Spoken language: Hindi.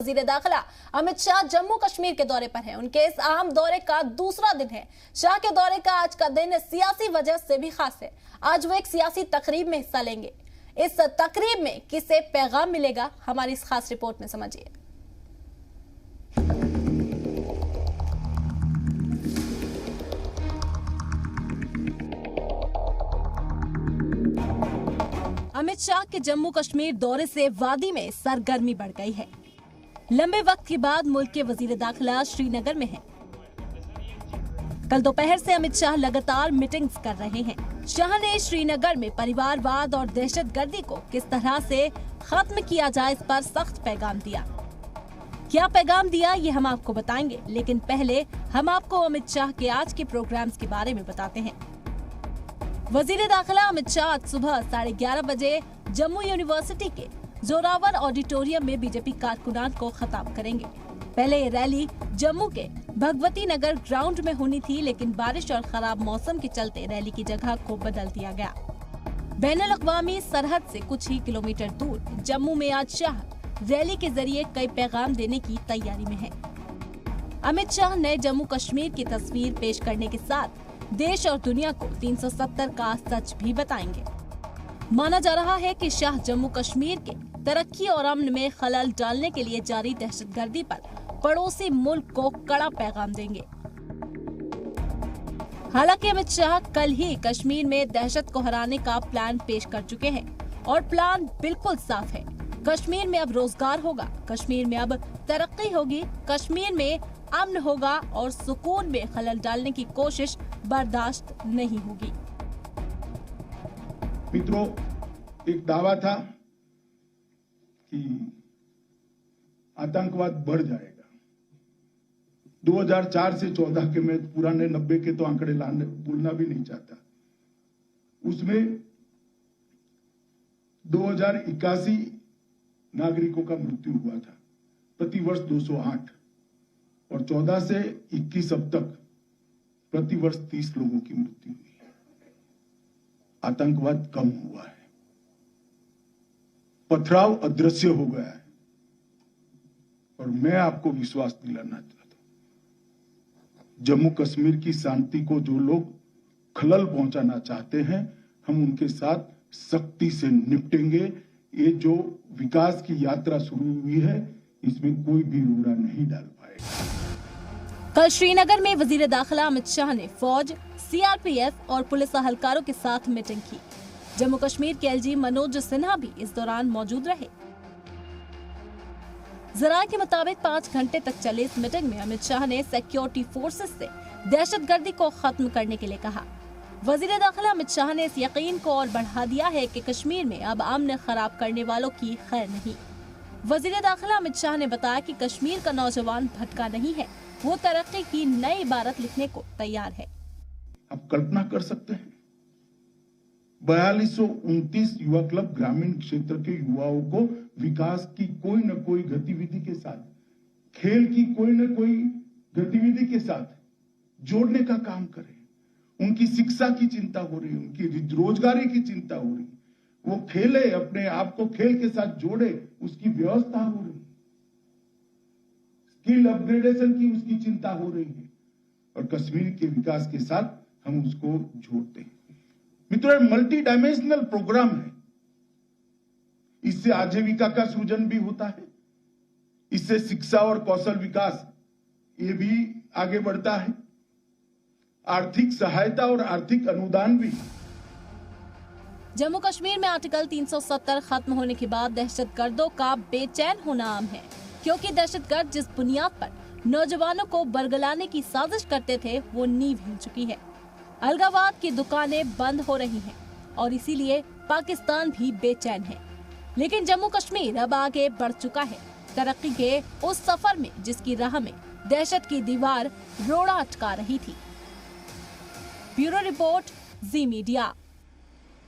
वजीर दाखिला अमित शाह जम्मू कश्मीर के दौरे पर हैं। उनके इस अहम दौरे का दूसरा दिन है। शाह के दौरे का आज का दिन सियासी वजह से भी खास है। आज वो एक सियासी तकरीब में हिस्सा लेंगे। इस तकरीब में किसे पैगाम मिलेगा, हमारी इस खास रिपोर्ट में समझिए। अमित शाह के जम्मू कश्मीर दौरे से वादी में सरगर्मी बढ़ गई है। लंबे वक्त के बाद मुल्क के वजीर दाखिला श्रीनगर में हैं। कल दोपहर से अमित शाह लगातार मीटिंग्स कर रहे हैं। शाह ने श्रीनगर में परिवारवाद और दहशतगर्दी को किस तरह से खत्म किया जाए, इस पर सख्त पैगाम दिया। क्या पैगाम दिया, ये हम आपको बताएंगे, लेकिन पहले हम आपको अमित शाह के आज के प्रोग्राम्स के बारे में बताते हैं। वजीर दाखिला अमित शाह आज सुबह 11:30 बजे जम्मू यूनिवर्सिटी के जोरावर ऑडिटोरियम में बीजेपी कारकुनान को खिताब करेंगे। पहले ये रैली जम्मू के भगवती नगर ग्राउंड में होनी थी, लेकिन बारिश और खराब मौसम के चलते रैली की जगह को बदल दिया गया। बैनुल अक़वामी सरहद से कुछ ही किलोमीटर दूर जम्मू में आज शाह रैली के जरिए कई पैगाम देने की तैयारी में है। अमित शाह नए जम्मू कश्मीर की तस्वीर पेश करने के साथ देश और दुनिया को 370 का सच भी बताएंगे। माना जा रहा है कि शाह जम्मू कश्मीर के तरक्की और अमन में खलल डालने के लिए जारी दहशतगर्दी पर पड़ोसी मुल्क को कड़ा पैगाम देंगे। हालांकि अमित शाह कल ही कश्मीर में दहशत को हराने का प्लान पेश कर चुके हैं और प्लान बिल्कुल साफ है। कश्मीर में अब रोजगार होगा, कश्मीर में अब तरक्की होगी, कश्मीर में अमन होगा और सुकून में खलल डालने की कोशिश बर्दाश्त नहीं होगी। मित्रों, एक दावा था कि आतंकवाद बढ़ जाएगा। 2004 से 14 के, मैं पुराने 90 के तो आंकड़े भूलना भी नहीं चाहता। उसमें 2081 नागरिकों का मृत्यु हुआ था, प्रतिवर्ष 208, और 14 से 21 अब तक प्रतिवर्ष 30 लोगों की मृत्यु हुई है। आतंकवाद कम हुआ है, पथराव अदृश्य हो गया है, और मैं आपको विश्वास दिलाना चाहता हूं, जम्मू कश्मीर की शांति को जो लोग खलल पहुंचाना चाहते हैं, हम उनके साथ सख्ती से निपटेंगे। ये जो विकास की यात्रा शुरू हुई है, इसमें कोई भी रोड़ा नहीं डाल पाएगा। कल श्रीनगर में वजीर दाखिला अमित शाह ने फौज, सीआरपीएफ और पुलिस अहलकारों के साथ मीटिंग की। जम्मू कश्मीर के एलजी मनोज सिन्हा भी इस दौरान मौजूद रहे। जराये के मुताबिक 5 घंटे तक चले इस मीटिंग में अमित शाह ने सिक्योरिटी फोर्सेस से दहशतगर्दी को खत्म करने के लिए कहा। वजीर दाखिला अमित शाह ने इस यकीन को और बढ़ा दिया है कि कश्मीर में अब अमन खराब करने वालों की खैर नहीं। वजीर दाखिला अमित शाह ने बताया कि कश्मीर का नौजवान भटका नहीं है, वो तरक्की की नई इबारत लिखने को तैयार है। आप कल्पना कर सकते हैं, 4229 युवा क्लब ग्रामीण क्षेत्र के युवाओं को विकास की कोई न कोई गतिविधि के साथ, खेल की कोई न कोई गतिविधि के साथ जोड़ने का काम करें। उनकी शिक्षा की चिंता हो रही है, उनकी रोजगारी की चिंता हो रही है, वो खेले, अपने आप को खेल के साथ जोड़े, उसकी व्यवस्था हो रही है, स्किल अपग्रेडेशन की उसकी चिंता हो रही है, और कश्मीर के विकास के साथ हम उसको जोड़ते हैं। मित्रों, मल्टी डायमेंशनल प्रोग्राम है। इससे आजीविका का सृजन भी होता है, इससे शिक्षा और कौशल विकास ये भी आगे बढ़ता है, आर्थिक सहायता और आर्थिक अनुदान भी। जम्मू कश्मीर में आर्टिकल 370 खत्म होने के बाद दहशतगर्दों का बेचैन होना आम है, क्योंकि दहशतगर्द जिस बुनियाद पर नौजवानों को बरगलाने की साजिश करते थे, वो नींव हिल चुकी है। अलगावाद की दुकानें बंद हो रही हैं और इसीलिए पाकिस्तान भी बेचैन है। लेकिन जम्मू कश्मीर अब आगे बढ़ चुका है तरक्की के उस सफर में जिसकी राह में दहशत की दीवार रोड़ा अटका रही थी। ब्यूरो रिपोर्ट, जी मीडिया।